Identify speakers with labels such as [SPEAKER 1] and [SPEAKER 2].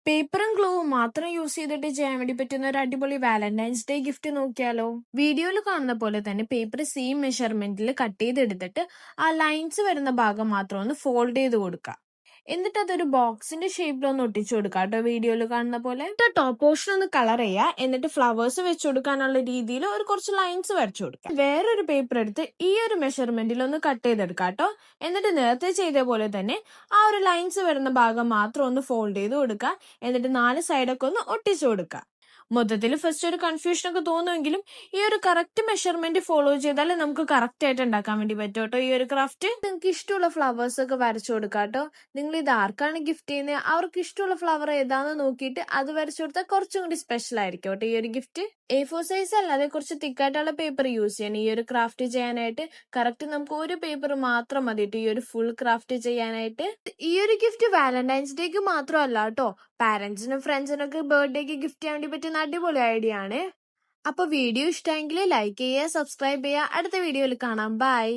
[SPEAKER 1] പേപ്പറും ഗ്ലൂവും മാത്രം യൂസ് ചെയ്തിട്ട് ചെയ്യാൻ വേണ്ടി പറ്റുന്ന ഒരു അടിപൊളി വാലന്റൈൻസ് ഡേ ഗിഫ്റ്റ് നോക്കിയാലോ? വീഡിയോയിൽ കാണുന്ന പോലെ തന്നെ പേപ്പർ സെയിം മെഷർമെന്റിൽ കട്ട് ചെയ്തെടുത്തിട്ട് ആ ലൈൻസ് വരുന്ന ഭാഗം മാത്രം ഒന്ന് ഫോൾഡ് ചെയ്ത് കൊടുക്കുക. എന്നിട്ട് അതൊരു ബോക്സിന്റെ ഷേപ്പിലൊന്ന് ഒട്ടിച്ചു കൊടുക്കുക കേട്ടോ, വീഡിയോയിൽ കാണുന്ന പോലെ. ടോപ്പ് പോർഷൻ ഒന്ന് കളർ ചെയ്യുക. എന്നിട്ട് ഫ്ലവേഴ്സ് വെച്ച് കൊടുക്കാനുള്ള രീതിയിൽ ഒരു കുറച്ച് ലൈൻസ് വരച്ചു കൊടുക്കുക. വേറൊരു പേപ്പർ എടുത്ത് ഈ ഒരു മെഷർമെന്റിൽ ഒന്ന് കട്ട് ചെയ്തെടുക്കുക കേട്ടോ. എന്നിട്ട് നേരത്തെ ചെയ്ത പോലെ തന്നെ ആ ഒരു ലൈൻസ് വരുന്ന ഭാഗം മാത്രം ഒന്ന് ഫോൾഡ് ചെയ്ത് കൊടുക്കുക. എന്നിട്ട് 4 സൈഡൊക്കെ ഒന്ന് ഒട്ടിച്ചു കൊടുക്കുക. മൊത്തത്തിൽ ഫസ്റ്റ് ഒരു കൺഫ്യൂഷൻ ഒക്കെ തോന്നുമെങ്കിലും ഈ ഒരു കറക്റ്റ് മെഷർമെന്റ് ഫോളോ ചെയ്താൽ നമുക്ക് കറക്റ്റ് ആയിട്ട് ഉണ്ടാക്കാൻ വേണ്ടി പറ്റും കേട്ടോ ഈ ഒരു ക്രാഫ്റ്റ്. നിങ്ങൾക്ക് ഇഷ്ടമുള്ള ഫ്ലവേഴ്സ് ഒക്കെ വരച്ചു കൊടുക്കാം കേട്ടോ. നിങ്ങൾ ഇത് ആർക്കാണ് ഗിഫ്റ്റ് ചെയ്യുന്നത് അവർക്ക് ഇഷ്ടമുള്ള ഫ്ലവർ ഏതാന്ന് നോക്കിയിട്ട് അത് വരച്ചു കൊടുത്താൽ കുറച്ചും കൂടി സ്പെഷ്യൽ ആയിരിക്കും കേട്ടോ ഈ ഒരു ഗിഫ്റ്റ്. A4 സൈസ് അല്ലാതെ കുറച്ച് തിക്കായിട്ടുള്ള പേപ്പർ യൂസ് ചെയ്യണം ഈ ഒരു ക്രാഫ്റ്റ് ചെയ്യാനായിട്ട്. കറക്റ്റ് നമുക്ക് ഒരു പേപ്പർ മാത്രം മതി ഈ ഒരു ഫുൾ ക്രാഫ്റ്റ് ചെയ്യാനായിട്ട്. ഈ ഒരു ഗിഫ്റ്റ് വാലന്റൈൻസ് ഡേക്ക് മാത്രമല്ല കേട്ടോ, പാരന്റ്സിനും ഫ്രണ്ട്സിനൊക്കെ ബർത്ത്ഡേക്ക് ഗിഫ്റ്റ് ചെയ്യാൻ വേണ്ടി പറ്റുന്ന അടിപൊളി ഐഡിയ ആണ്. അപ്പൊ വീഡിയോ ഇഷ്ടമെങ്കിൽ ലൈക്ക് ചെയ്യുക, സബ്സ്ക്രൈബ് ചെയ്യുക. അടുത്ത വീഡിയോയിൽ കാണാം. ബൈ.